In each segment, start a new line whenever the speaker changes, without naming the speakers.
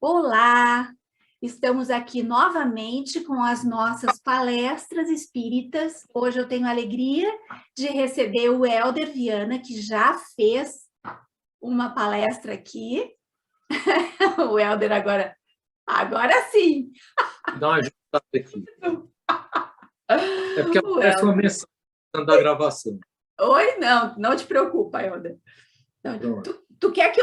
Olá! Estamos aqui novamente com as nossas palestras espíritas. Hoje eu tenho a alegria de receber o Helder Viana, que já fez uma palestra aqui. O Helder agora sim!
Dá uma ajudada aqui. É porque
O
aparece uma
Helder.
mensagem da gravação.
Oi, não te preocupa, Helder. Não, tu quer que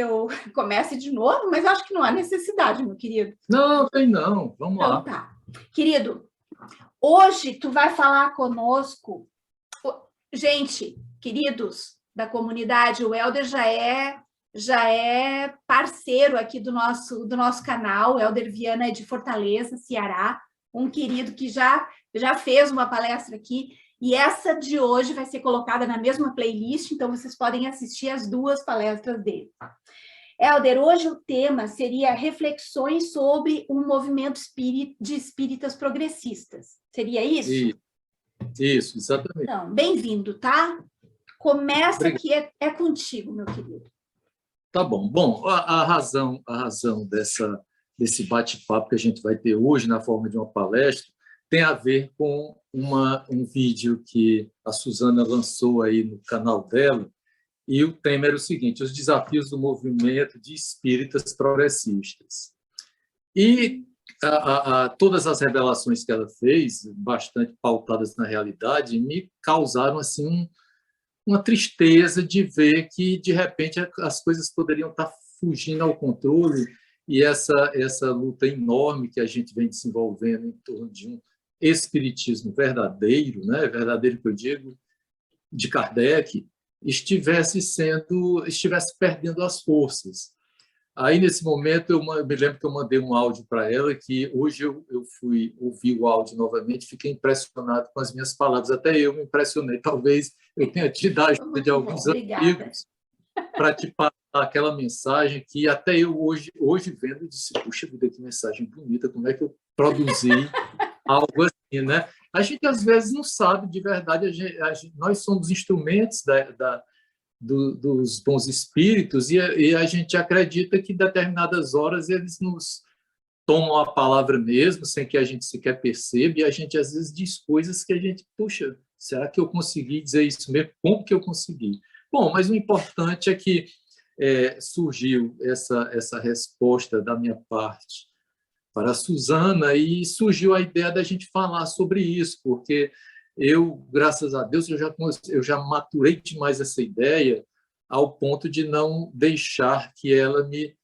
eu comece de novo? Mas acho que não há necessidade, meu querido.
Não, tem não. Vamos
Então
lá.
tá. Querido, hoje tu vai falar conosco. Gente, queridos da comunidade, o Helder já é parceiro aqui do nosso canal. O Helder Viana é de Fortaleza, Ceará, um querido que já fez uma palestra aqui. E essa de hoje vai ser colocada na mesma playlist, então vocês podem assistir as duas palestras dele. Helder, hoje o tema seria reflexões sobre um movimento de espíritas progressistas. Seria isso?
Isso, exatamente.
Então, bem-vindo, tá? Começa
Obrigado.
que é contigo, meu querido.
Tá bom. Bom, a razão desse bate-papo que a gente vai ter hoje na forma de uma palestra tem a ver com um vídeo que a Suzana lançou aí no canal dela, e o tema era o seguinte: os desafios do movimento de espíritas progressistas. E todas as revelações que ela fez, bastante pautadas na realidade, me causaram assim uma tristeza de ver que, de repente, as coisas poderiam estar fugindo ao controle, e essa luta enorme que a gente vem desenvolvendo em torno de um espiritismo verdadeiro, né, verdadeiro que eu digo, de Kardec, estivesse perdendo as forças. Aí, nesse momento, eu me lembro que eu mandei um áudio para ela, que hoje eu fui ouvir o áudio novamente, fiquei impressionado com as minhas palavras. Até eu me impressionei. Talvez eu tenha tido a ajuda de alguns amigos para te passar aquela mensagem que até eu hoje vendo, disse, puxa vida, que mensagem bonita, como é que eu produzi algo assim, né? A gente, às vezes, não sabe de verdade, nós somos instrumentos dos bons espíritos, e a gente acredita que em determinadas horas eles nos tomam a palavra mesmo, sem que a gente sequer perceba, e a gente às vezes diz coisas que a gente, puxa, será que eu consegui dizer isso mesmo? Como que eu consegui? Bom, mas o importante é que surgiu essa resposta da minha parte para a Suzana, e surgiu a ideia da gente falar sobre isso, porque eu, graças a Deus, eu já maturei demais essa ideia ao ponto de não deixar que ela me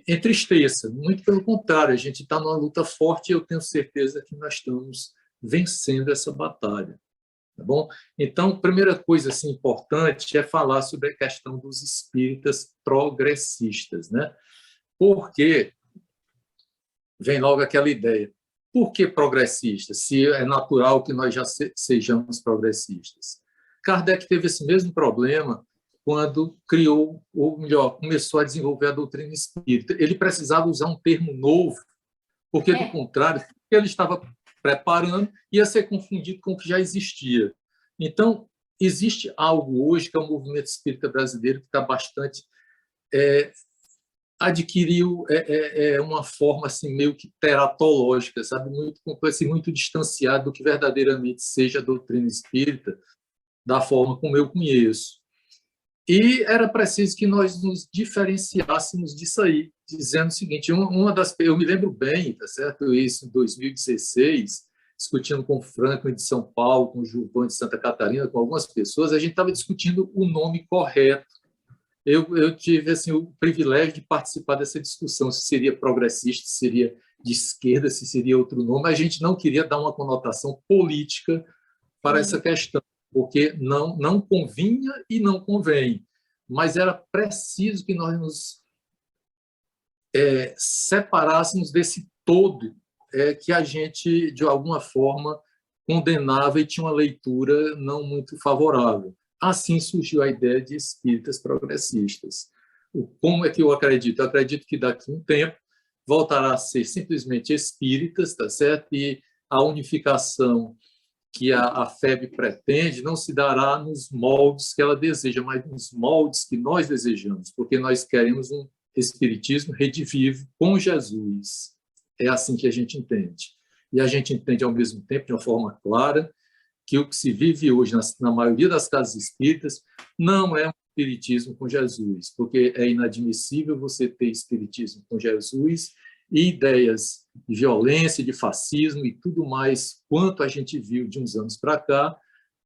entristeça. Muito pelo contrário, a gente está numa luta forte, e eu tenho certeza que nós estamos vencendo essa batalha. Tá bom? Então, a primeira coisa assim, importante é falar sobre a questão dos espíritas progressistas, né? Porque vem logo aquela ideia: por que progressistas, se é natural que nós já sejamos progressistas? Kardec teve esse mesmo problema quando criou, ou melhor, começou a desenvolver a doutrina espírita. Ele precisava usar um termo novo, porque, do contrário, o que ele estava preparando ia ser confundido com o que já existia. Então, existe algo hoje que é o movimento espírita brasileiro, que está bastante adquiriu uma forma assim meio que teratológica, sabe, muito distanciado do que verdadeiramente seja a doutrina espírita, da forma como eu conheço. E era preciso que nós nos diferenciássemos disso aí, dizendo o seguinte: eu me lembro bem, tá certo? Isso em 2016, discutindo com o Franklin de São Paulo, com o Gilvan de Santa Catarina, com algumas pessoas, a gente estava discutindo o nome correto. Eu tive assim, o privilégio de participar dessa discussão, se seria progressista, se seria de esquerda, se seria outro nome. A gente não queria dar uma conotação política para essa questão, porque não convinha e não convém. Mas era preciso que nós nos separássemos desse todo que a gente, de alguma forma, condenava e tinha uma leitura não muito favorável. Assim surgiu a ideia de espíritas progressistas. Como é que eu acredito? Eu acredito que daqui a um tempo voltará a ser simplesmente espíritas, tá certo? E a unificação que a FEB pretende não se dará nos moldes que ela deseja, mas nos moldes que nós desejamos, porque nós queremos um espiritismo redivivo com Jesus. É assim que a gente entende. E a gente entende, ao mesmo tempo, de uma forma clara, que o que se vive hoje na maioria das casas espíritas não é um espiritismo com Jesus, porque é inadmissível você ter espiritismo com Jesus e ideias de violência, de fascismo e tudo mais, quanto a gente viu de uns anos para cá,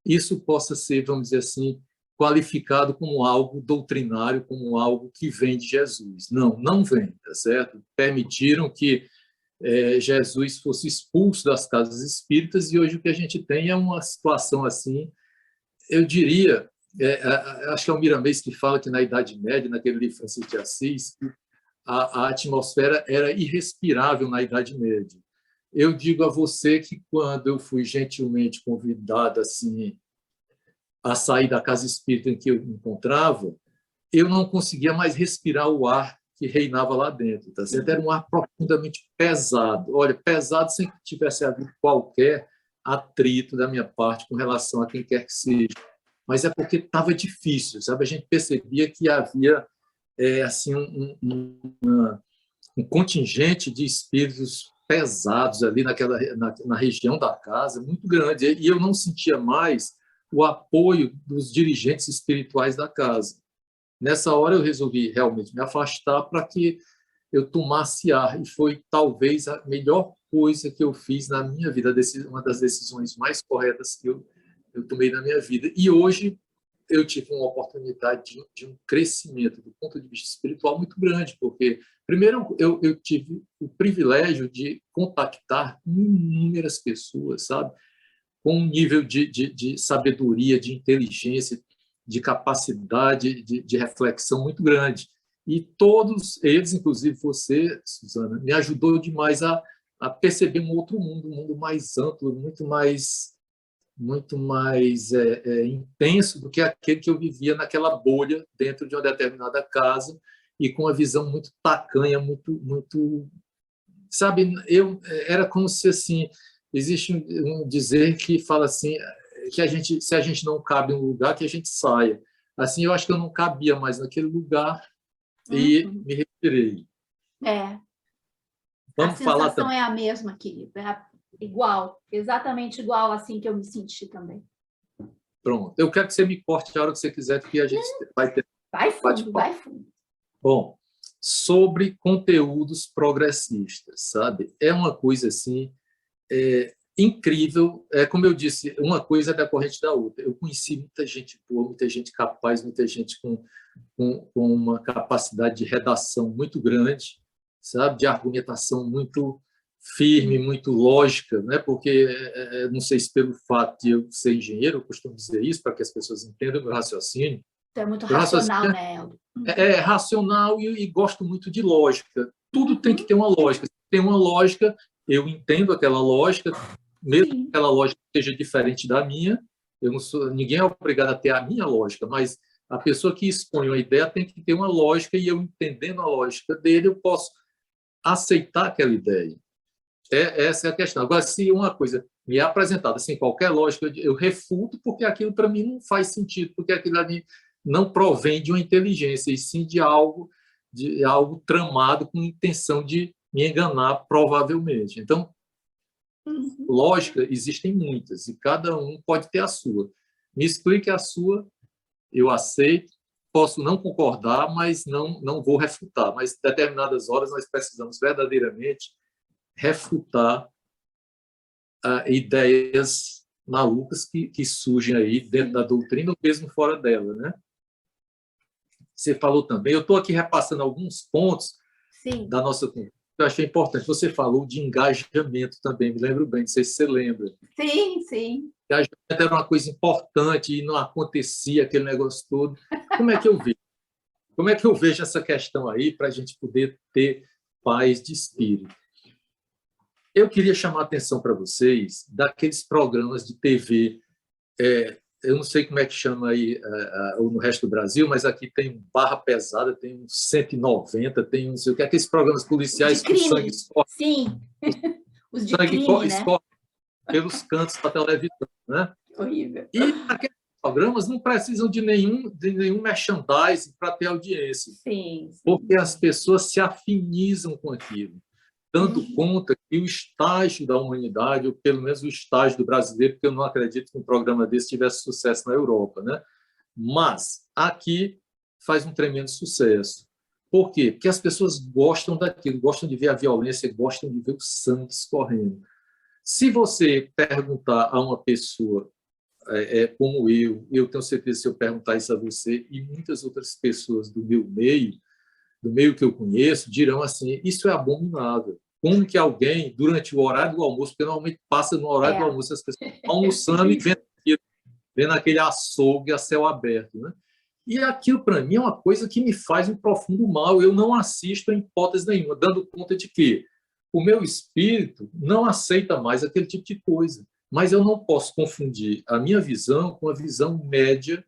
isso possa ser, vamos dizer assim, qualificado como algo doutrinário, como algo que vem de Jesus. Não, não vem, tá certo? Permitiram que Jesus fosse expulso das casas espíritas e hoje o que a gente tem é uma situação assim, eu diria, acho que é o Miramês que fala que na Idade Média, naquele livro Francisco de Assis, a atmosfera era irrespirável na Idade Média. Eu digo a você que quando eu fui gentilmente convidado assim, a sair da casa espírita em que eu me encontrava, eu não conseguia mais respirar o ar que reinava lá dentro. Tá certo? Era um ar profundamente pesado. Olha, pesado sem que tivesse havido qualquer atrito da minha parte com relação a quem quer que seja. Mas é porque estava difícil, sabe? A gente percebia que havia assim um contingente de espíritos pesados ali na região da casa, muito grande. E eu não sentia mais o apoio dos dirigentes espirituais da casa. Nessa hora eu resolvi realmente me afastar para que eu tomasse ar, e foi talvez a melhor coisa que eu fiz na minha vida, uma das decisões mais corretas que eu tomei na minha vida. E hoje eu tive uma oportunidade de um crescimento do ponto de vista espiritual muito grande, porque, primeiro, eu tive o privilégio de contactar inúmeras pessoas, sabe? Com um nível de sabedoria, de inteligência, de capacidade de reflexão muito grande. E todos eles, inclusive você, Suzana, me ajudou demais a perceber um outro mundo, um mundo mais amplo, muito mais intenso do que aquele que eu vivia naquela bolha dentro de uma determinada casa e com uma visão muito tacanha, muito, sabe, era como se assim existe um dizer que fala assim que se a gente não cabe em um lugar, que a gente saia. Assim, eu acho que eu não cabia mais naquele lugar e me retirei.
Vamos a sensação é a mesma, querido. Igual, exatamente igual assim que eu me senti também.
Pronto. Eu quero que você me corte a hora que você quiser, porque a gente vai ter...
Vai fundo.
Bom, sobre conteúdos progressistas, sabe? É uma coisa assim incrível. Como eu disse, uma coisa é decorrente da outra. Eu conheci muita gente boa, muita gente capaz, muita gente com uma capacidade de redação muito grande, sabe? De argumentação muito firme, muito lógica, né? Porque, não sei se pelo fato de eu ser engenheiro, eu costumo dizer isso para que as pessoas entendam o meu raciocínio.
É muito racional, né, Eldo?
É racional e gosto muito de lógica. Tudo tem que ter uma lógica. Se tem uma lógica, eu entendo aquela lógica, mesmo que aquela lógica seja diferente da minha. Ninguém é obrigado a ter a minha lógica, mas a pessoa que expõe uma ideia tem que ter uma lógica, e eu entendendo a lógica dele, eu posso aceitar aquela ideia. Essa é a questão. Agora, se uma coisa me é apresentada sem qualquer lógica, eu refuto, porque aquilo para mim não faz sentido, porque aquilo ali não provém de uma inteligência, e sim de algo tramado com intenção de me enganar, provavelmente. Então, lógica, existem muitas, e cada um pode ter a sua. Me explique a sua, eu aceito, posso não concordar, mas não vou refutar. Mas, em determinadas horas, nós precisamos verdadeiramente refutar ideias malucas que surgem aí dentro da doutrina, ou mesmo fora dela, né? Você falou também, eu estou aqui repassando alguns pontos da nossa conversa, que eu achei importante. Você falou de engajamento também, me lembro bem, não sei se você lembra.
Sim.
Engajamento era uma coisa importante e não acontecia aquele negócio todo. Como é que eu vejo? Como é que eu vejo essa questão aí para a gente poder ter paz de espírito? Eu queria chamar a atenção para vocês daqueles programas de TV, eu não sei como é que chama aí no resto do Brasil, mas aqui tem um Barra Pesada, tem um 190, tem um não sei o que, aqueles programas policiais
com sangue escorre. Sim, os de crime, né?
Escorre pelos cantos da televisão, né?
Horrível.
E aqueles programas não precisam de nenhum merchandising para ter audiência,
Sim, sim.
porque as pessoas se afinizam com aquilo, dando conta que o estágio da humanidade, ou pelo menos o estágio do brasileiro, porque eu não acredito que um programa desse tivesse sucesso na Europa, né? Mas aqui faz um tremendo sucesso. Por quê? Porque as pessoas gostam daquilo, gostam de ver a violência, gostam de ver o sangue escorrendo. Se você perguntar a uma pessoa como eu tenho certeza que se eu perguntar isso a você e muitas outras pessoas do meio que eu conheço, dirão assim, isso é abominável. Como que alguém, durante o horário do almoço, porque normalmente passa no horário do almoço, as pessoas almoçando e vendo aquele açougue a céu aberto, né? E aquilo, para mim, é uma coisa que me faz um profundo mal. Eu não assisto em hipótese nenhuma, dando conta de que o meu espírito não aceita mais aquele tipo de coisa. Mas eu não posso confundir a minha visão com a visão média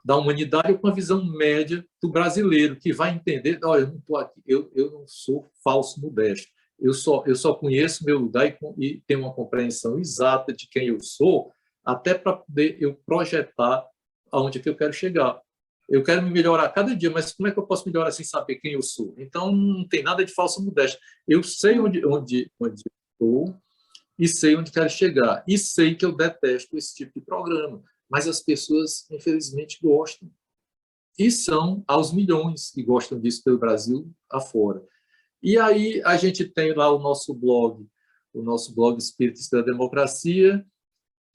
da humanidade ou com a visão média do brasileiro, que vai entender, olha, eu não estou aqui, eu não sou falso modesto, eu só conheço meu lugar e tenho uma compreensão exata de quem eu sou, até para poder eu projetar aonde é que eu quero chegar. Eu quero me melhorar cada dia, mas como é que eu posso melhorar sem saber quem eu sou? Então, não tem nada de falso modesto. Eu sei onde estou e sei onde quero chegar. E sei que eu detesto esse tipo de programa. Mas as pessoas, infelizmente, gostam. E são aos milhões que gostam disso pelo Brasil afora. E aí a gente tem lá o nosso blog Espíritos da Democracia,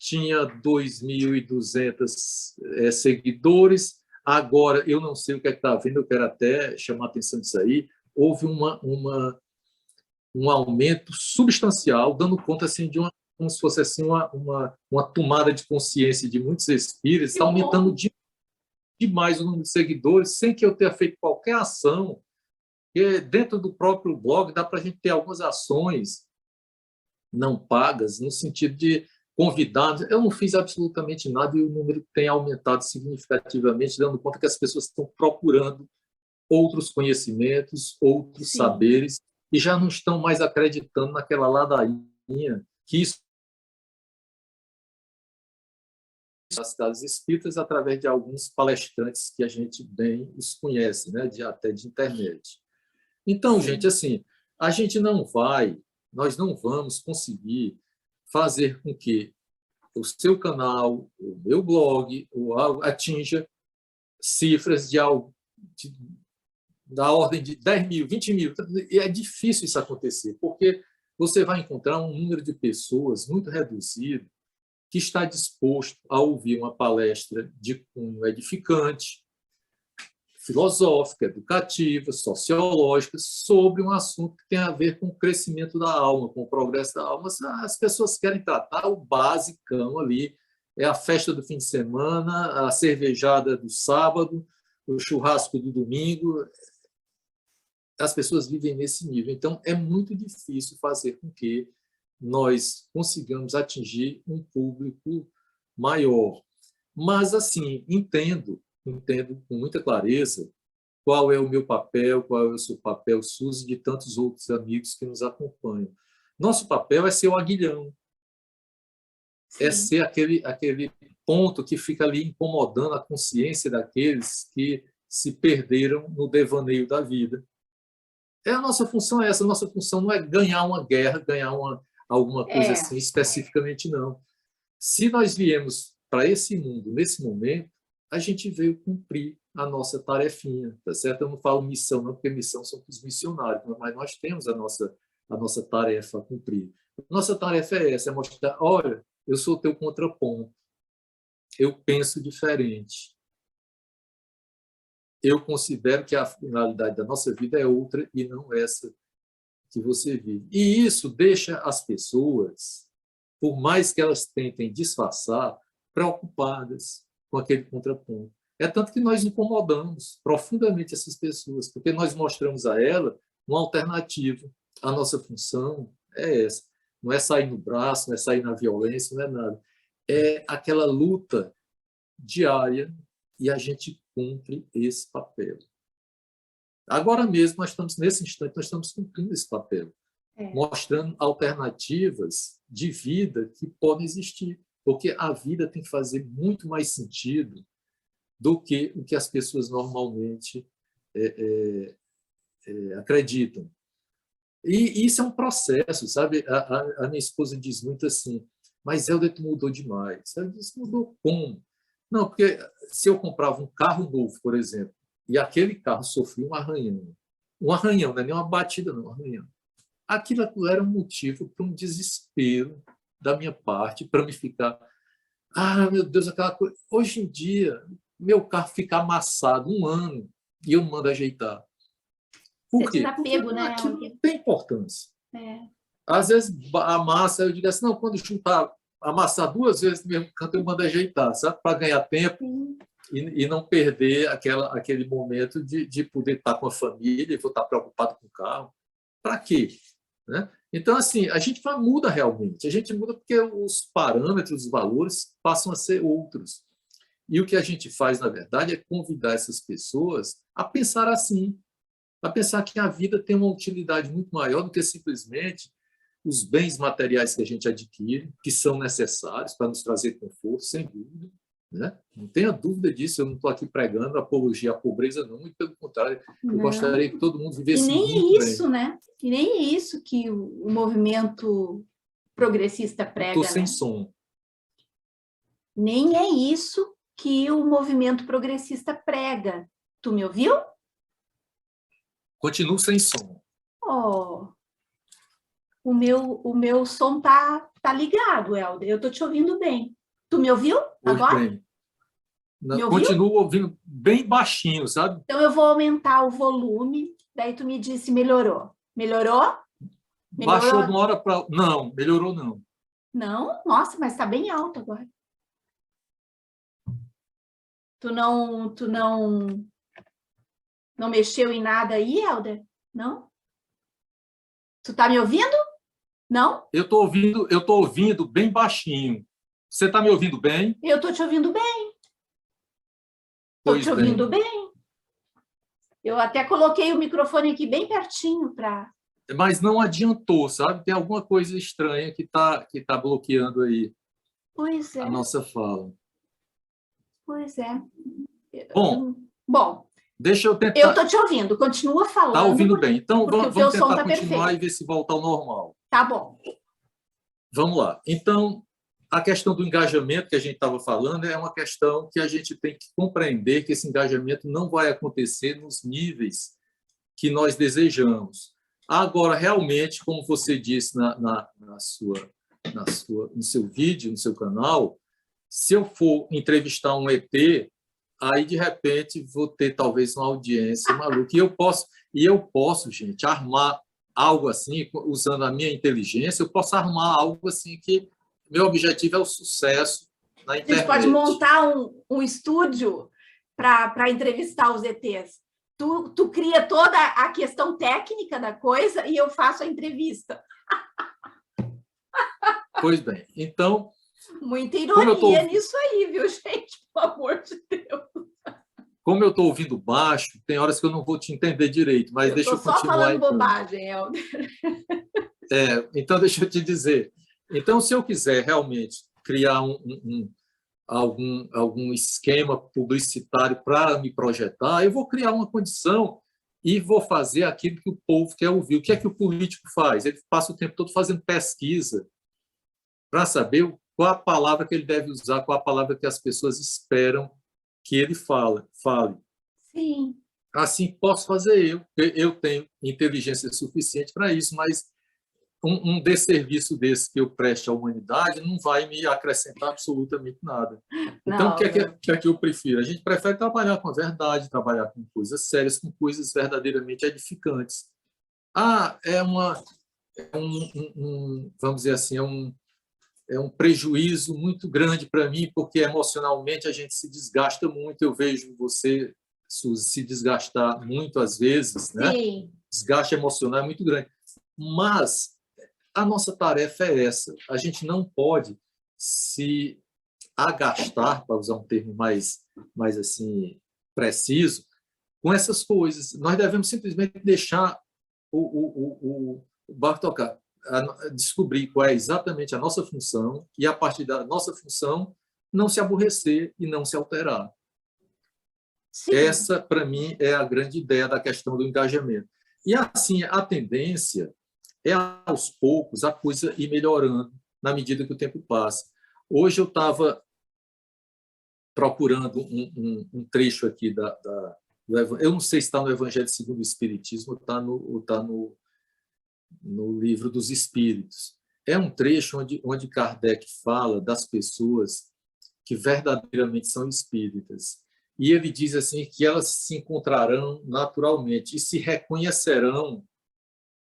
tinha 2.200 seguidores. Agora, eu não sei o que é que está havendo, eu quero até chamar a atenção disso aí. Houve um aumento substancial, dando conta assim, de como se fosse assim, uma tomada de consciência de muitos espíritos, está aumentando demais o número de seguidores, sem que eu tenha feito qualquer ação. E dentro do próprio blog dá para a gente ter algumas ações não pagas, no sentido de convidar. Eu não fiz absolutamente nada e o número tem aumentado significativamente, dando conta que as pessoas estão procurando outros conhecimentos, outros saberes, e já não estão mais acreditando naquela ladainha que isso as cidades espíritas através de alguns palestrantes que a gente bem os conhece, né, até de internet. Então, gente, assim, a gente nós não vamos conseguir fazer com que o seu canal, o meu blog, atinja cifras da ordem de 10 mil, 20 mil. E é difícil isso acontecer, porque você vai encontrar um número de pessoas muito reduzido que está disposto a ouvir uma palestra de cunho edificante, filosófica, educativa, sociológica, sobre um assunto que tem a ver com o crescimento da alma, com o progresso da alma. As pessoas querem tratar o basicão ali, é a festa do fim de semana, a cervejada do sábado, o churrasco do domingo. As pessoas vivem nesse nível. Então, é muito difícil fazer com que nós consigamos atingir um público maior. Mas, assim, entendo com muita clareza qual é o meu papel, qual é o seu papel, Suzy, e de tantos outros amigos que nos acompanham. Nosso papel é ser o aguilhão, é ser aquele ponto que fica ali incomodando a consciência daqueles que se perderam no devaneio da vida. A nossa função é essa, a nossa função não é ganhar uma guerra, ganhar alguma coisa assim especificamente, não. Se nós viemos para esse mundo nesse momento, a gente veio cumprir a nossa tarefinha, tá certo? Eu não falo missão, não, porque missão são os missionários, mas nós temos a nossa tarefa a cumprir. Nossa tarefa é essa, é mostrar, olha, eu sou o teu contraponto, eu penso diferente, eu considero que a finalidade da nossa vida é outra e não essa que você vive. E isso deixa as pessoas, por mais que elas tentem disfarçar, preocupadas com aquele contraponto. É tanto que nós incomodamos profundamente essas pessoas, porque nós mostramos a ela uma alternativa. A nossa função é essa. Não é sair no braço, não é sair na violência, não é nada. É aquela luta diária e a gente cumpre esse papel. Agora mesmo, nesse instante, nós estamos cumprindo esse papel, mostrando alternativas de vida que podem existir. porque a vida tem que fazer muito mais sentido do que o que as pessoas normalmente acreditam. E isso é um processo, sabe? A minha esposa diz muito assim, mas Helder, tu mudou demais. Eu disse, mudou como? Não, porque se eu comprava um carro novo, por exemplo, e aquele carro sofria um arranhão, não é nem uma batida, não, um arranhão. Aquilo era um motivo para um desespero da minha parte, para me ficar, meu Deus, aquela coisa. Hoje em dia, meu carro fica amassado 1 ano e eu não mando ajeitar. Por quê?
Desapego, né?
Aquilo não tem importância.
É.
Às vezes amassa, eu digo assim, não, quando juntar, amassar 2 vezes no mesmo canto, eu mando ajeitar, sabe? Para ganhar tempo e não perder aquele momento de poder estar com a família e vou estar preocupado com o carro. Para quê? Né? Então, assim, a gente muda realmente. A gente muda porque os parâmetros, os valores passam a ser outros. E o que a gente faz, na verdade, é convidar essas pessoas a pensar assim, a pensar que a vida tem uma utilidade muito maior do que simplesmente os bens materiais que a gente adquire, que são necessários para nos trazer conforto, sem dúvida. Né? Não tenha dúvida disso, eu não estou aqui pregando apologia à pobreza, não, muito pelo contrário, eu gostaria que todo mundo vivesse
muito bem. E nem isso,
bem.
né? E nem isso que o movimento progressista prega.
Estou sem
né?
som.
Nem é isso que o movimento progressista prega. Tu me ouviu?
Continuo sem som.
Oh, o meu som tá ligado, Helder. Eu estou te ouvindo bem. Tu me ouviu agora?
Bem.
Me ouviu?
Continuo ouvindo bem baixinho, sabe?
Então eu vou aumentar o volume, daí tu me disse melhorou. Melhorou?
Baixou de uma hora para... Não, melhorou não.
Não? Nossa, mas está bem alto agora. Tu não mexeu em nada aí, Helder? Não? Tu tá me ouvindo? Não?
Eu tô ouvindo bem baixinho. Você está me ouvindo bem?
Eu tô te ouvindo bem. Estou te ouvindo bem. Eu até coloquei o microfone aqui bem pertinho para...
Mas não adiantou, sabe? Tem alguma coisa estranha que tá bloqueando aí a nossa fala.
Pois é.
Bom, deixa eu tentar...
Eu estou te ouvindo, continua falando.
Está ouvindo bem. Então, vamos tentar continuar
perfeito.
e ver se volta ao normal.
Tá bom.
Vamos lá. Então, a questão do engajamento que a gente estava falando é uma questão que a gente tem que compreender que esse engajamento não vai acontecer nos níveis que nós desejamos. Agora, realmente, como você disse no seu vídeo, no seu canal, se eu for entrevistar um ET, aí, de repente, vou ter talvez uma audiência maluca. E eu posso, gente, armar algo assim, usando a minha inteligência, eu posso armar algo assim que meu objetivo é o sucesso na internet.
A gente pode montar um estúdio para entrevistar os ETs. Tu cria toda a questão técnica da coisa e eu faço a entrevista.
Pois bem, então...
Muita ironia nisso aí, viu, gente? Pelo amor de Deus.
Como eu estou ouvindo baixo, tem horas que eu não vou te entender direito, mas deixa eu continuar.
Estou só falando bobagem, Helder.
Então, deixa eu te dizer. Então, se eu quiser realmente criar algum esquema publicitário para me projetar, eu vou criar uma condição e vou fazer aquilo que o povo quer ouvir. O que é que o político faz? Ele passa o tempo todo fazendo pesquisa para saber qual a palavra que ele deve usar, qual a palavra que as pessoas esperam que ele fale.
Sim.
Assim, posso fazer eu tenho inteligência suficiente para isso, mas um desserviço desse que eu preste à humanidade não vai me acrescentar absolutamente nada. Então, o que é que eu prefiro? A gente prefere trabalhar com a verdade, trabalhar com coisas sérias, com coisas verdadeiramente edificantes. Vamos dizer assim, é um prejuízo muito grande para mim, porque emocionalmente a gente se desgasta muito. Eu vejo você, Suzy, se desgastar muito às vezes, né?
Sim.
Desgaste emocional é muito grande. Mas a nossa tarefa é essa. A gente não pode se agastar, para usar um termo mais assim preciso, com essas coisas. Nós devemos simplesmente deixar o barco tocar. descobrir qual é exatamente a nossa função e, a partir da nossa função, não se aborrecer e não se alterar.
Sim.
Essa, para mim, é a grande ideia da questão do engajamento. E, assim, a tendência é, aos poucos, a coisa ir melhorando na medida que o tempo passa. Hoje eu estava procurando um trecho aqui eu não sei se está no Evangelho segundo o Espiritismo ou está no Livro dos Espíritos. É um trecho onde Kardec fala das pessoas que verdadeiramente são espíritas. E ele diz assim que elas se encontrarão naturalmente e se reconhecerão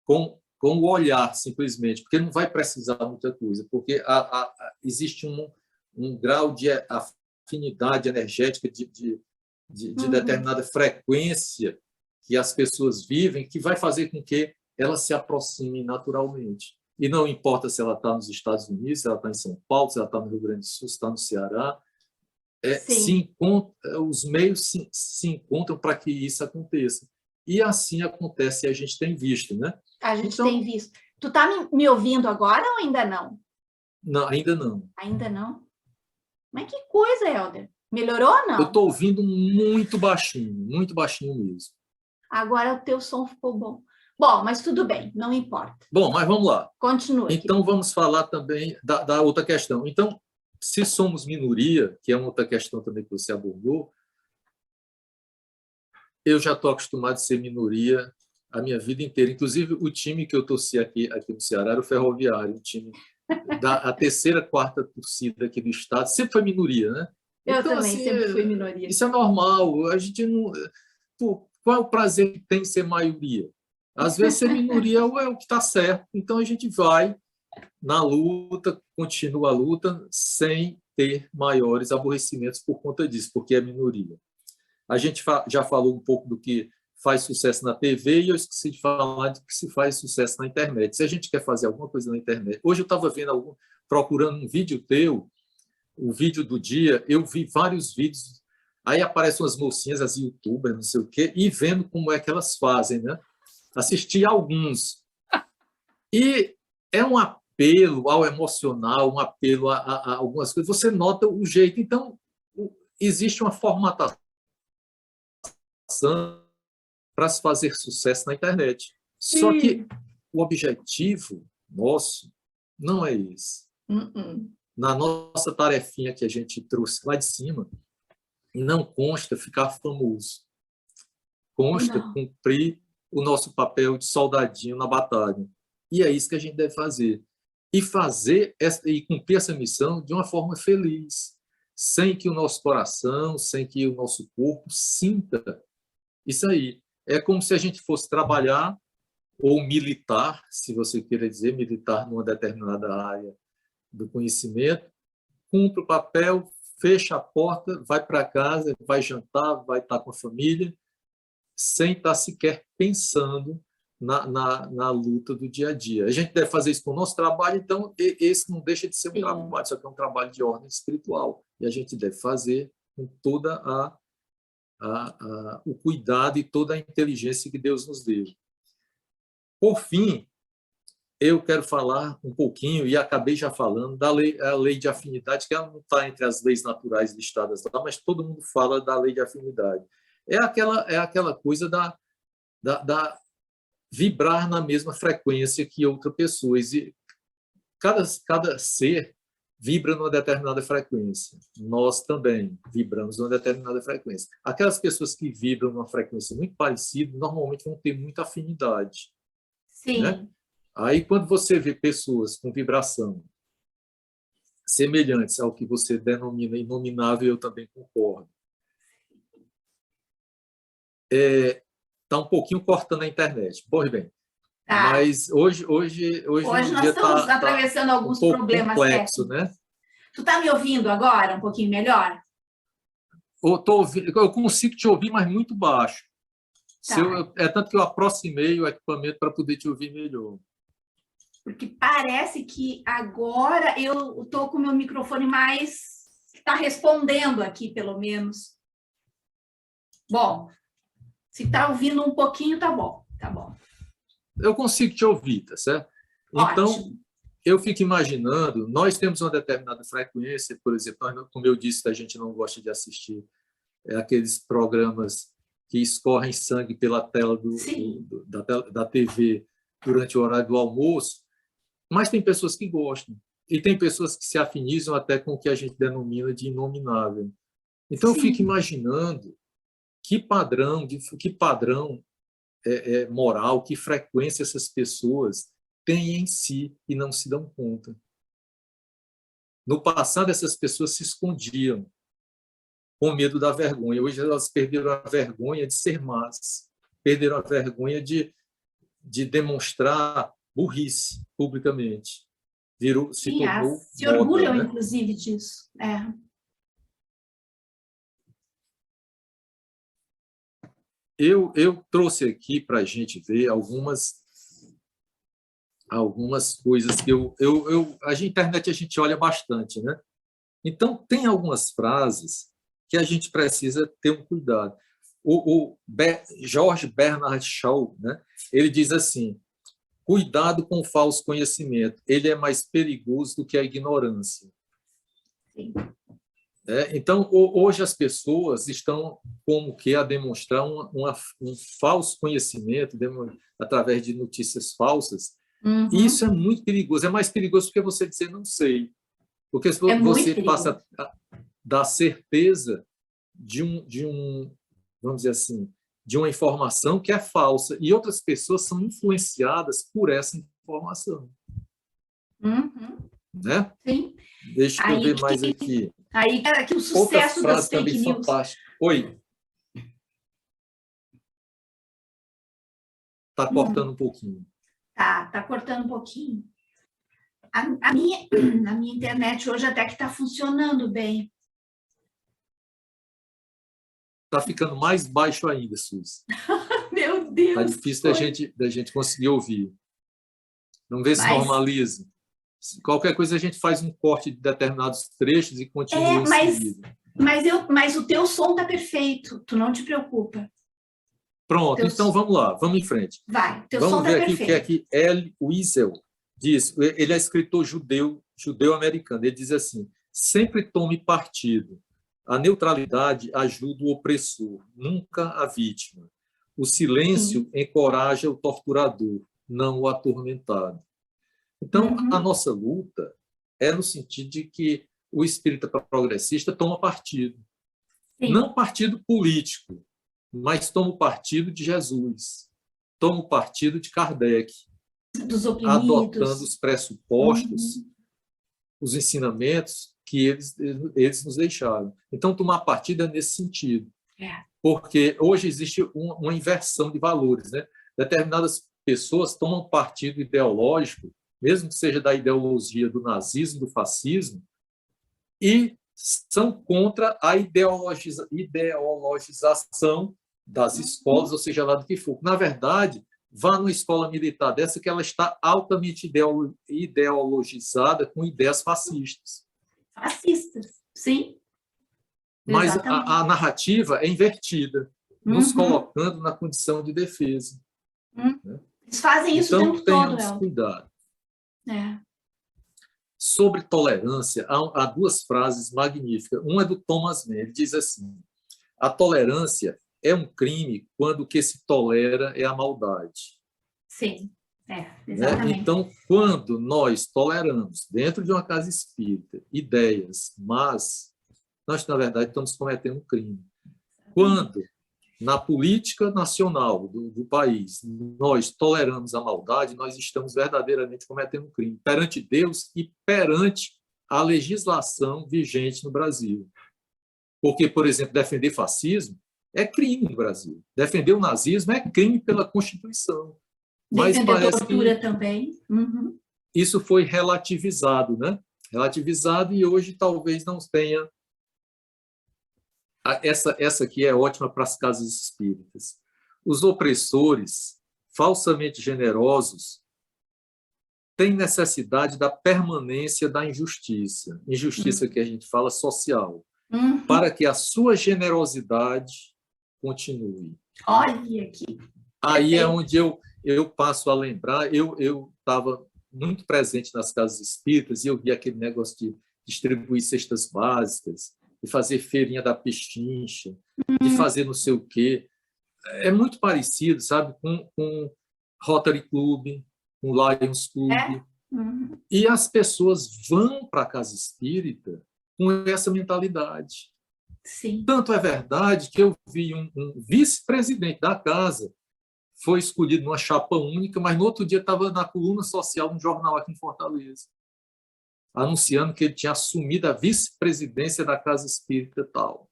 com o olhar, simplesmente, porque não vai precisar muita coisa, porque existe um grau de afinidade energética de determinada frequência que as pessoas vivem, que vai fazer com que elas se aproximem naturalmente. E não importa se ela está nos Estados Unidos, se ela está em São Paulo, se ela está no Rio Grande do Sul, se está no Ceará, os meios se encontram para que isso aconteça. E assim acontece, e a gente tem visto, né?
A gente tem visto. Tu está me ouvindo agora ou ainda não?
Não, ainda não.
Ainda não? Mas que coisa, Helder. Melhorou ou não?
Eu estou ouvindo muito baixinho mesmo.
Agora o teu som ficou bom. Bom, mas tudo bem, não importa.
Bom, mas vamos lá.
Continua.
Então, vamos falar também da outra questão. Então, se somos minoria, que é uma outra questão também que você abordou, eu já estou acostumado a ser minoria a minha vida inteira. Inclusive, o time que eu torci aqui no Ceará era o Ferroviário, o time a terceira, quarta torcida aqui do estado, sempre foi minoria, né?
Eu então, também assim, sempre fui minoria.
Isso é normal. A gente não... qual é o prazer que tem ser maioria? Às vezes, ser minoria é o que está certo. Então, a gente vai na luta, continua a luta, sem ter maiores aborrecimentos por conta disso, porque é minoria. A gente já falou um pouco do que faz sucesso na TV e eu esqueci de falar do que se faz sucesso na internet. Se a gente quer fazer alguma coisa na internet... Hoje eu estava vendo procurando um vídeo teu, o vídeo do dia, eu vi vários vídeos, aí aparecem umas mocinhas, as youtubers, não sei o quê, e vendo como é que elas fazem, né? Assisti alguns. E é um apelo ao emocional, um apelo a algumas coisas. Você nota o jeito. Então, existe uma formatação para se fazer sucesso na internet. Só que o objetivo nosso não é esse. Na nossa tarefinha que a gente trouxe lá de cima, não consta ficar famoso. Consta cumprir o nosso papel de soldadinho na batalha. E é isso que a gente deve fazer. E cumprir essa missão de uma forma feliz, sem que o nosso coração, sem que o nosso corpo sinta isso aí. É como se a gente fosse trabalhar ou militar, se você queira dizer, militar numa determinada área do conhecimento, cumpre o papel, fecha a porta, vai para casa, vai jantar, vai estar com a família, sem estar sequer pensando na luta do dia a dia. A gente deve fazer isso com o nosso trabalho, então esse não deixa de ser um trabalho, só que é um trabalho de ordem espiritual. E a gente deve fazer com toda o cuidado e toda a inteligência que Deus nos deu. Por fim, eu quero falar um pouquinho, e acabei já falando, a lei de afinidade, que ela não está entre as leis naturais listadas lá, mas todo mundo fala da lei de afinidade. É aquela coisa da vibrar na mesma frequência que outra pessoa. E cada ser vibra numa determinada frequência. Nós também vibramos numa determinada frequência. Aquelas pessoas que vibram numa frequência muito parecida, normalmente vão ter muita afinidade.
Sim.
Né? Aí, quando você vê pessoas com vibração semelhantes ao que você denomina inominável, eu também concordo. Está um pouquinho cortando a internet. Pois bem, mas hoje
nós estamos atravessando alguns problemas
complexo, né?
Tu está me ouvindo agora um pouquinho melhor?
Eu consigo te ouvir, mas muito baixo.
Tá.
É tanto que eu aproximei o equipamento para poder te ouvir melhor.
Porque parece que agora eu estou com o meu microfone mais... Está respondendo aqui, pelo menos. Bom, se está ouvindo um pouquinho, tá bom. Tá bom.
Eu consigo te ouvir, tá certo? Então,
Ótimo.
eu fico imaginando, nós temos uma determinada frequência, por exemplo, como eu disse, a gente não gosta de assistir aqueles programas que escorrem sangue pela tela da TV durante o horário do almoço, mas tem pessoas que gostam, e tem pessoas que se afinizam até com o que a gente denomina de inominável. Então, eu fico imaginando que padrão moral, que frequência essas pessoas têm em si e não se dão conta. No passado, essas pessoas se escondiam com medo da vergonha. Hoje, elas perderam a vergonha de ser más, perderam a vergonha de demonstrar burrice publicamente. Se tornou
se
moda,
orgulham,
né?
inclusive, disso.
Eu trouxe aqui para a gente ver algumas coisas que a internet a gente olha bastante, né? Então, tem algumas frases que a gente precisa ter um cuidado. O George Bernard Shaw, né? Ele diz assim: cuidado com o falso conhecimento, ele é mais perigoso do que a ignorância.
Sim.
Então, hoje as pessoas estão como que a demonstrar um falso conhecimento através de notícias falsas. E isso é muito perigoso. É mais perigoso porque você dizer não sei. Porque você passa a dar certeza vamos dizer assim, de uma informação que é falsa. E outras pessoas são influenciadas por essa informação. Né?
Sim.
Deixa eu ver mais aqui.
Aí o sucesso das fake news.
Fantástica. Oi. Está cortando um pouquinho.
Tá cortando um pouquinho. A minha internet hoje até que está funcionando bem.
Está ficando mais baixo ainda, Suzy.
Meu Deus!
Está difícil da gente conseguir ouvir. Vamos ver se normaliza. Qualquer coisa a gente faz um corte de determinados trechos e continua em seguida.
Mas o teu som está perfeito, tu não te preocupa.
Pronto, então vamos lá, vamos em frente.
Vai, teu
vamos
som
ver
tá
aqui
perfeito.
O que Elie Wiesel diz. Ele é escritor judeu-americano. Ele diz assim: sempre tome partido. A neutralidade ajuda o opressor, nunca a vítima. O silêncio encoraja o torturador, não o atormentado. Então, a nossa luta é no sentido de que o espírita progressista toma partido. Sim. Não partido político, mas toma o partido de Jesus, toma o partido de Kardec,
dos oprimidos,
adotando os pressupostos, os ensinamentos que eles nos deixaram. Então, tomar partido é nesse sentido. Porque hoje existe uma inversão de valores, né? Determinadas pessoas tomam partido ideológico, mesmo que seja da ideologia do nazismo, do fascismo, e são contra a ideologização das escolas, ou seja, lá do que for. Na verdade, vá numa escola militar dessa que ela está altamente ideologizada com ideias fascistas.
Fascistas, sim.
Mas a narrativa é invertida, nos colocando na condição de defesa. Né?
Eles fazem isso
então,
o tempo todo,
tenhamos cuidado.
É.
Sobre tolerância, há duas frases magníficas. Uma é do Thomas Mann, ele diz assim: a tolerância é um crime quando o que se tolera é a maldade.
Sim, exatamente.
Então, quando nós toleramos, dentro de uma casa espírita, ideias, mas nós, na verdade, estamos cometendo um crime. Quando, na política nacional do país, nós toleramos a maldade, nós estamos verdadeiramente cometendo um crime perante Deus e perante a legislação vigente no Brasil. Porque, por exemplo, defender fascismo é crime no Brasil. Defender o nazismo é crime pela Constituição. Mas parece
tortura também.
Isso foi relativizado, né? Relativizado, e hoje talvez não tenha. Essa aqui é ótima para as casas espíritas. Os opressores, falsamente generosos, têm necessidade da permanência da injustiça. Injustiça que a gente fala social. Para que a sua generosidade continue.
Olha aqui.
Aí é onde eu passo a lembrar. Eu estava muito presente nas casas espíritas, e eu vi aquele negócio de distribuir cestas básicas, de fazer feirinha da pechincha, de fazer não sei o quê. É muito parecido, sabe, com Rotary Club, com Lions Club. E as pessoas vão para a casa espírita com essa mentalidade.
Sim.
Tanto é verdade que eu vi um vice-presidente da casa, foi escolhido numa chapa única, mas no outro dia estava na coluna social de um jornal aqui em Fortaleza, anunciando que ele tinha assumido a vice-presidência da casa espírita tal.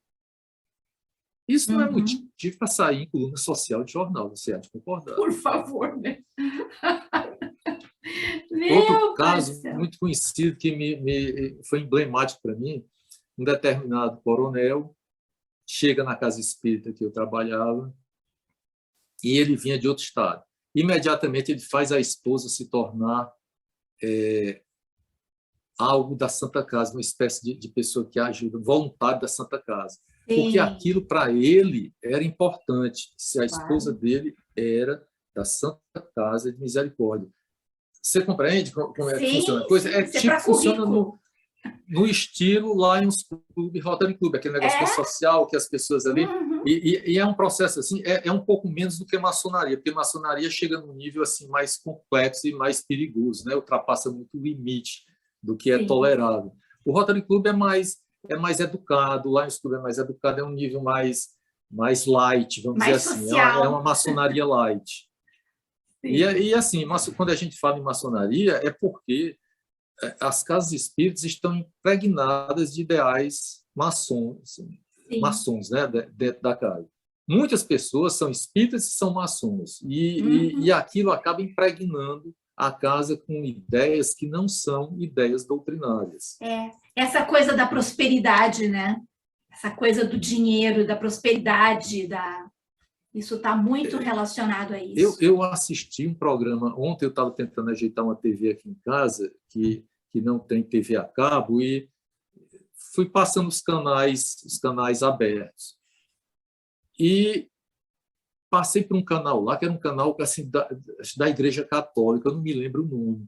Isso não é motivo para sair em coluna social de jornal, você há de concordar.
Por favor, né?
Outro caso muito conhecido que foi emblemático para mim, um determinado coronel chega na casa espírita que eu trabalhava e ele vinha de outro estado. Imediatamente ele faz a esposa se tornar algo da Santa Casa, uma espécie de pessoa que ajuda, voluntário da Santa Casa. Sim. Porque aquilo para ele era importante, se a esposa dele era da Santa Casa de Misericórdia. Você compreende como é que funciona a coisa? É tipo, funciona no estilo Lions Club, Rotary Club, aquele negócio social que as pessoas ali... E é um processo assim, é um pouco menos do que maçonaria, porque maçonaria chega num nível assim mais complexo e mais perigoso, né? Ultrapassa muito o limite do que é tolerável. O Rotary Club é mais educado, o Lions Club é mais educado, é um nível mais light, vamos dizer assim, é uma maçonaria light. E assim, quando a gente fala em maçonaria, é porque as casas espíritas estão impregnadas de ideais maçons, né, dentro da casa. Muitas pessoas são espíritas e são maçons, e aquilo acaba impregnando a casa com ideias que não são ideias doutrinárias.
Essa coisa da prosperidade, né? Essa coisa do dinheiro, da prosperidade, isso está muito relacionado a isso.
Eu assisti um programa, ontem eu estava tentando ajeitar uma TV aqui em casa, que não tem TV a cabo, e fui passando os canais abertos. E passei por um canal lá, que era um canal assim, da Igreja Católica, eu não me lembro o nome.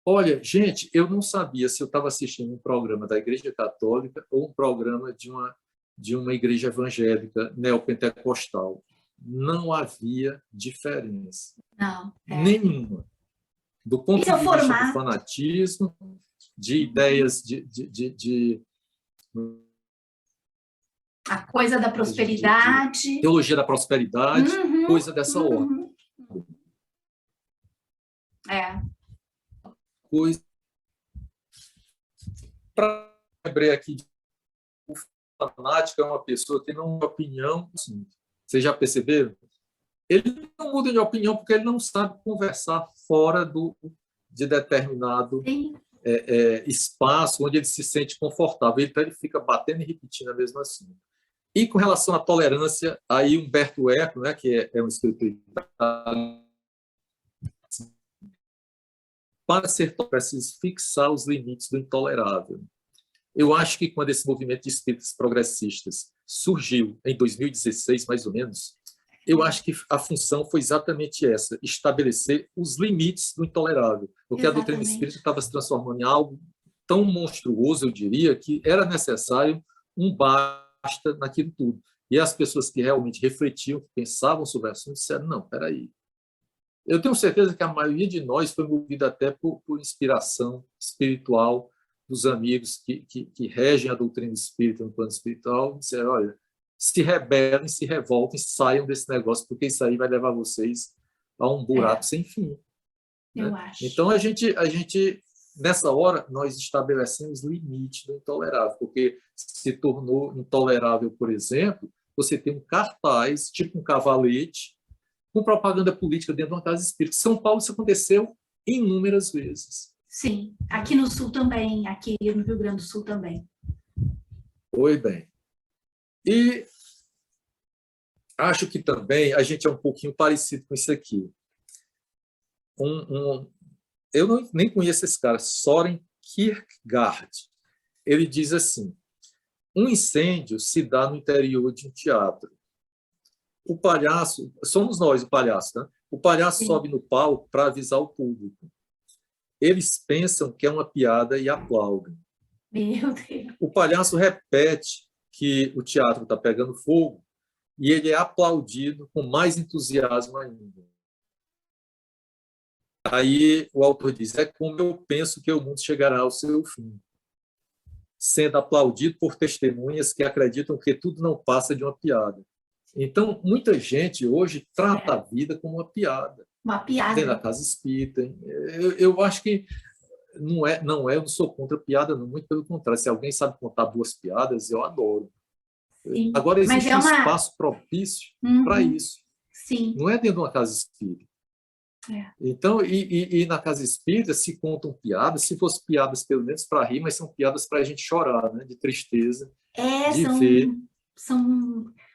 Olha, gente, eu não sabia se eu estava assistindo um programa da Igreja Católica ou um programa de uma igreja evangélica neopentecostal. Não havia diferença.
Não.
Nenhuma. Do ponto de vista do fanatismo, de ideias de
a coisa da prosperidade.
De teologia da prosperidade, coisa dessa ordem. Coisa. Para lembrar aqui, o fanático é uma pessoa que não tem opinião. Assim, vocês já perceberam? Ele não muda de opinião porque ele não sabe conversar fora de determinado espaço onde ele se sente confortável. Então, ele fica batendo e repetindo a mesma assim. E com relação à tolerância, aí Humberto Eco, né, que é um escritor, para ser tolerante, é preciso fixar os limites do intolerável. Eu acho que quando esse movimento de espíritas progressistas surgiu em 2016, mais ou menos, eu acho que a função foi exatamente essa, estabelecer os limites do intolerável, porque a doutrina espírita estava se transformando em algo tão monstruoso, eu diria, que era necessário um basta naquilo tudo. E as pessoas que realmente refletiam, que pensavam sobre o assunto, disseram, não, espera aí. Eu tenho certeza que a maioria de nós foi movida até por inspiração espiritual dos amigos que regem a doutrina espírita no plano espiritual, disseram, olha, se rebelem, se revoltem, saiam desse negócio, porque isso aí vai levar vocês a um buraco sem fim.
Eu
né?
acho.
Então, a gente, nessa hora, nós estabelecemos limite do intolerável, porque se tornou intolerável, por exemplo, você tem um cartaz, tipo um cavalete, com propaganda política dentro de uma casa espírita. São Paulo, isso aconteceu inúmeras vezes.
Sim, aqui no Sul também, aqui no Rio Grande do Sul também.
Pois bem. E acho que também a gente é um pouquinho parecido com isso aqui. Eu nem conheço esse cara, Soren Kierkegaard. Ele diz assim, um incêndio se dá no interior de um teatro. O palhaço, somos nós o palhaço, né? O palhaço sobe no palco para avisar o público. eles pensam que é uma piada e aplaudem.
Meu Deus.
O palhaço repete que o teatro está pegando fogo e ele é aplaudido com mais entusiasmo ainda. Aí o autor diz: é como eu penso que o mundo chegará ao seu fim, sendo aplaudido por testemunhas que acreditam que tudo não passa de uma piada. Então, muita gente hoje trata a vida como uma piada.
Uma piada.
Dentro da casa espírita. Eu acho que eu não sou contra piada, não, muito pelo contrário. Se alguém sabe contar boas piadas, eu adoro.
Sim.
Agora, existe
Mas
um espaço propício para isso.
Sim.
Não é dentro de uma casa espírita.
É.
Então, e na casa espírita se contam piadas, se fossem piadas pelo menos para rir, mas são piadas para a gente chorar, né? De tristeza, de ver.
São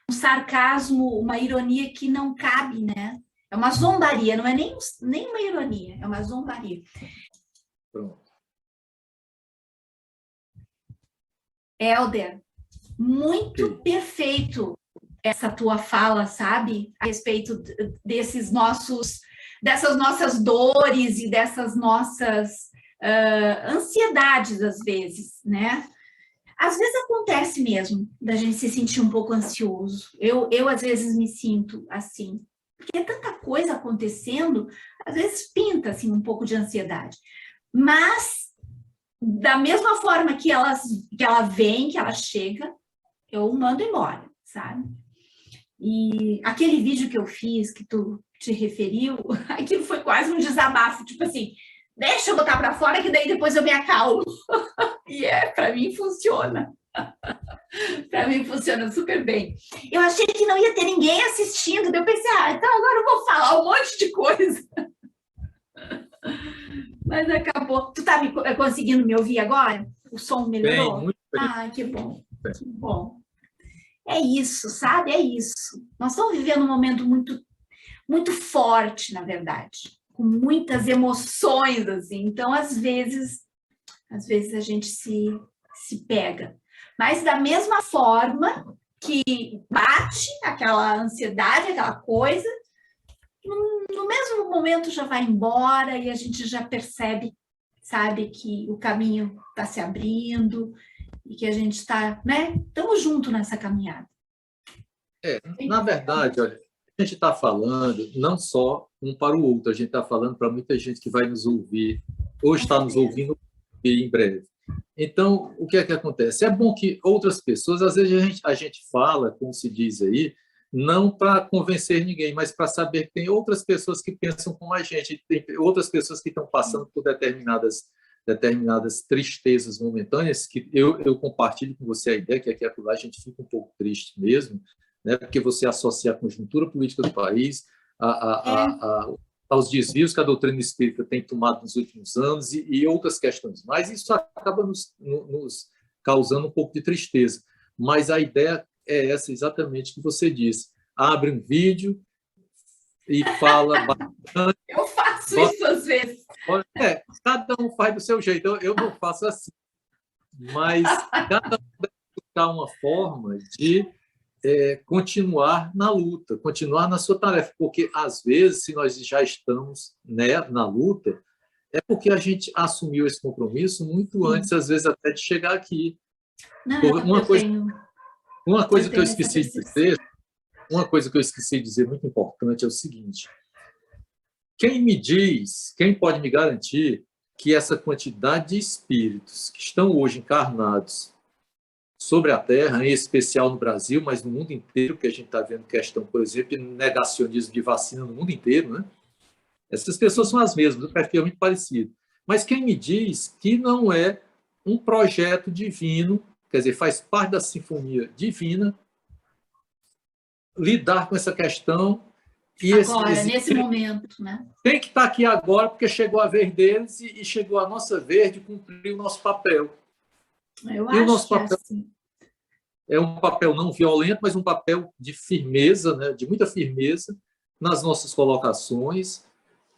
um sarcasmo, uma ironia que não cabe, né? É uma zombaria, não é nem uma ironia, é uma zombaria.
Pronto.
Helder, muito perfeito essa tua fala, sabe? A respeito dessas nossas dores e dessas nossas ansiedades, às vezes, né? Às vezes acontece mesmo da gente se sentir um pouco ansioso. Eu às vezes me sinto assim, porque é tanta coisa acontecendo, às vezes pinta assim um pouco de ansiedade. Mas da mesma forma que ela vem, que ela chega, eu mando embora, sabe? E aquele vídeo que eu fiz, que tu te referiu, aquilo foi quase um desabafo, tipo assim, deixa eu botar para fora que daí depois eu me acalmo. E para mim funciona. Para mim funciona super bem. Eu achei que não ia ter ninguém assistindo, daí eu pensei, então agora eu vou falar um monte de coisa. Mas acabou. Tu tá conseguindo me ouvir agora? O som melhorou?
Bem, muito bem.
Ah, que bom. Que bom. É isso, sabe? É isso. Nós estamos vivendo um momento muito, muito forte, na verdade, com muitas emoções, assim. Então, às vezes a gente se pega. Mas da mesma forma que bate aquela ansiedade, aquela coisa, no mesmo momento já vai embora e a gente já percebe, sabe, que o caminho está se abrindo e que a gente está, né? Estamos juntos nessa caminhada.
Na verdade, olha, a gente está falando não só um para o outro, a gente está falando para muita gente que vai nos ouvir, ou está nos ouvindo em breve. Então, o que é que acontece? É bom que outras pessoas, às vezes a gente fala, como se diz aí, não para convencer ninguém, mas para saber que tem outras pessoas que pensam como a gente, tem outras pessoas que estão passando por determinadas tristezas momentâneas, que eu compartilho com você a ideia que aqui a gente fica um pouco triste mesmo, né? Porque você associa a conjuntura política do país aos desvios que a doutrina espírita tem tomado nos últimos anos e outras questões. Mas isso acaba nos causando um pouco de tristeza. Mas a ideia é essa exatamente que você disse. Abre um vídeo e fala bastante.
Eu faço isso às vezes.
Cada um faz do seu jeito. Eu não faço assim. Mas cada um deve buscar uma forma de continuar na luta, continuar na sua tarefa, porque às vezes, se nós já estamos, né, na luta, é porque a gente assumiu esse compromisso muito antes, às vezes, até de chegar aqui.
Não,
uma coisa que eu esqueci de dizer, uma coisa que eu esqueci de dizer muito importante é o seguinte: quem pode me garantir que essa quantidade de espíritos que estão hoje encarnados sobre a Terra, em especial no Brasil, mas no mundo inteiro, porque a gente está vendo questão, por exemplo, de negacionismo de vacina no mundo inteiro, né? Essas pessoas são as mesmas, o perfil é muito parecido. Mas quem me diz que não é um projeto divino, quer dizer, faz parte da sinfonia divina, lidar com essa questão. E
agora, nesse momento, né?
Tem que estar aqui agora, porque chegou a vez deles e chegou a nossa vez de cumprir o nosso papel.
Eu acho o nosso papel
é um papel não violento, mas um papel de firmeza, né, de muita firmeza nas nossas colocações,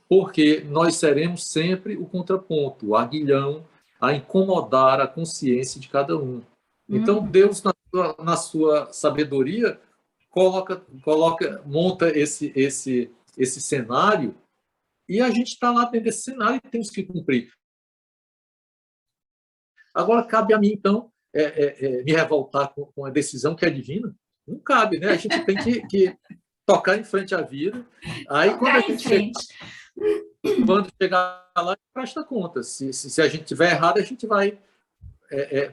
porque nós seremos sempre o contraponto, o aguilhão, a incomodar a consciência de cada um. Então, Deus, na sua sabedoria, monta esse cenário, e a gente está lá dentro desse cenário e temos que cumprir. Agora, cabe a mim, então, me revoltar com a decisão que é divina? Não cabe, né? A gente tem que tocar em frente à vida. Aí, quando chegar lá, a gente presta conta. Se a gente estiver errado, a gente vai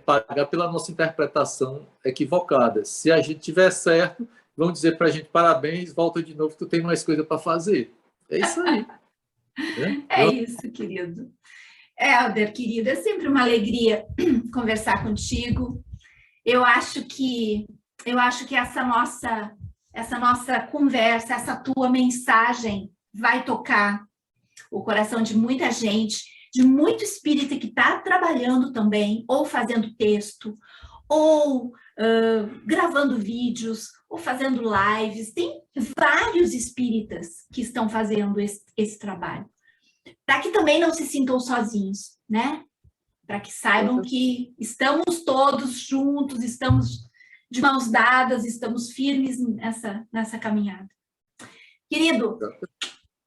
pagar pela nossa interpretação equivocada. Se a gente estiver certo, vão dizer para a gente parabéns, volta de novo, tu tem mais coisa para fazer. É isso aí. Né?
É isso, querido. Helder, querido, é sempre uma alegria conversar contigo. Eu acho que essa nossa conversa, essa tua mensagem vai tocar o coração de muita gente, de muito espírita que está trabalhando também, ou fazendo texto, ou gravando vídeos, ou fazendo lives. Tem vários espíritas que estão fazendo esse trabalho. Para que também não se sintam sozinhos, né? Para que saibam que estamos todos juntos, estamos de mãos dadas, estamos firmes nessa caminhada. Querido,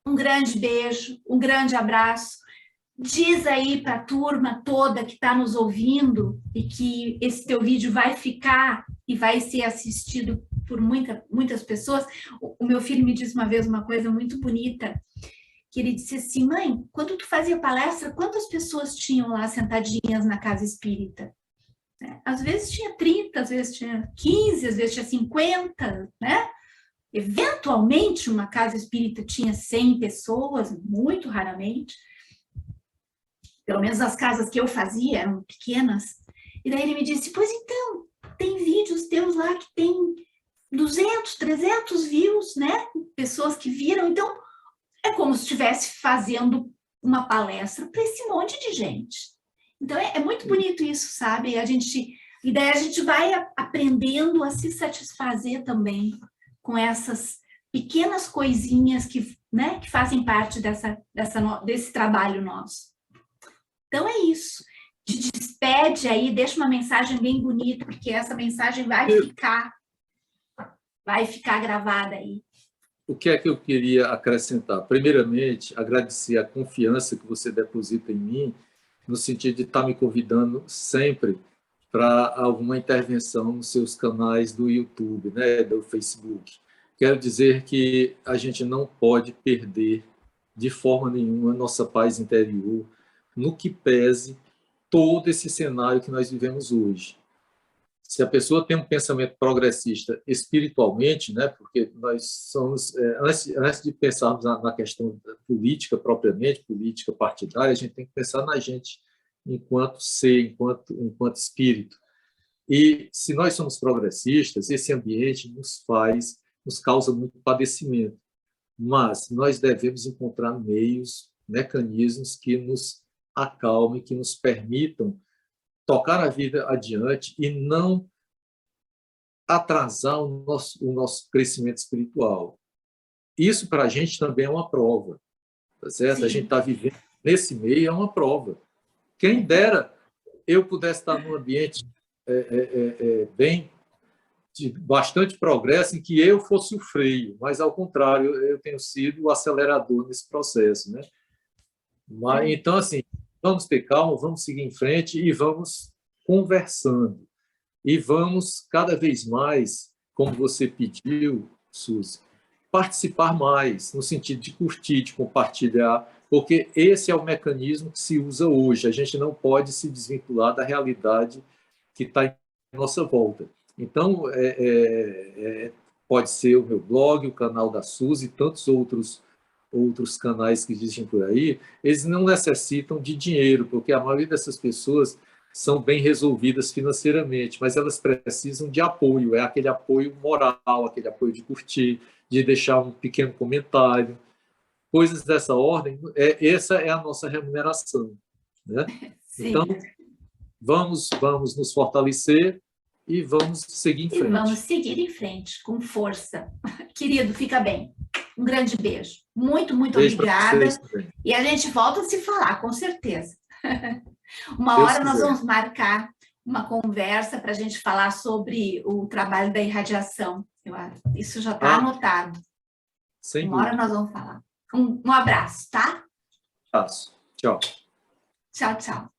um grande beijo, um grande abraço. Diz aí para a turma toda que está nos ouvindo e que esse teu vídeo vai ficar e vai ser assistido por muitas pessoas. O meu filho me disse uma vez uma coisa muito bonita, que ele disse assim: mãe, quando tu fazia palestra, quantas pessoas tinham lá sentadinhas na casa espírita? Às vezes tinha 30, às vezes tinha 15, às vezes tinha 50, né? Eventualmente, uma casa espírita tinha 100 pessoas, muito raramente. Pelo menos as casas que eu fazia eram pequenas. E daí ele me disse: pois então, tem vídeos teus lá que tem 200, 300 views, né? Pessoas que viram. Então, é como se estivesse fazendo uma palestra para esse monte de gente. Então, é muito bonito isso, sabe? E daí a gente vai aprendendo a se satisfazer também com essas pequenas coisinhas que fazem parte desse trabalho nosso. Então, é isso. Te despede aí, deixa uma mensagem bem bonita, porque essa mensagem vai ficar gravada aí.
O que é que eu queria acrescentar? Primeiramente, agradecer a confiança que você deposita em mim, no sentido de estar me convidando sempre para alguma intervenção nos seus canais do YouTube, né, do Facebook. Quero dizer que a gente não pode perder de forma nenhuma a nossa paz interior, no que pese todo esse cenário que nós vivemos hoje. Se a pessoa tem um pensamento progressista espiritualmente, né, porque nós somos, antes de pensarmos na questão política propriamente, política partidária, a gente tem que pensar na gente enquanto ser, enquanto espírito. E se nós somos progressistas, esse ambiente nos causa muito padecimento. Mas nós devemos encontrar meios, mecanismos que nos acalmem, que nos permitam tocar a vida adiante e não atrasar o nosso crescimento espiritual. Isso, para a gente, também é uma prova, tá certo? Sim. A gente está vivendo nesse meio, é uma prova. Quem dera eu pudesse estar num ambiente bem, de bastante progresso, em que eu fosse o freio, mas, ao contrário, eu tenho sido o acelerador nesse processo, né? Mas, então, assim, vamos ter calma, vamos seguir em frente e vamos conversando. E vamos, cada vez mais, como você pediu, Suzy, participar mais, no sentido de curtir, de compartilhar, porque esse é o mecanismo que se usa hoje. A gente não pode se desvincular da realidade que está em nossa volta. Então, pode ser o meu blog, o canal da Suzy e tantos outros canais que existem por aí. Eles não necessitam de dinheiro, porque a maioria dessas pessoas são bem resolvidas financeiramente, mas elas precisam de apoio, é aquele apoio moral, aquele apoio de curtir, de deixar um pequeno comentário, coisas dessa ordem. Essa é a nossa remuneração, né? Então, vamos nos fortalecer e vamos seguir em frente.
E vamos seguir em frente, com força. Querido, fica bem. Um grande beijo. Muito, muito obrigada. E a gente volta a se falar, com certeza. Uma hora nós vamos marcar uma conversa para a gente falar sobre o trabalho da irradiação. Isso já está anotado. Uma hora nós vamos falar. Um abraço, tá?
Abraço. Tchau.
Tchau, tchau.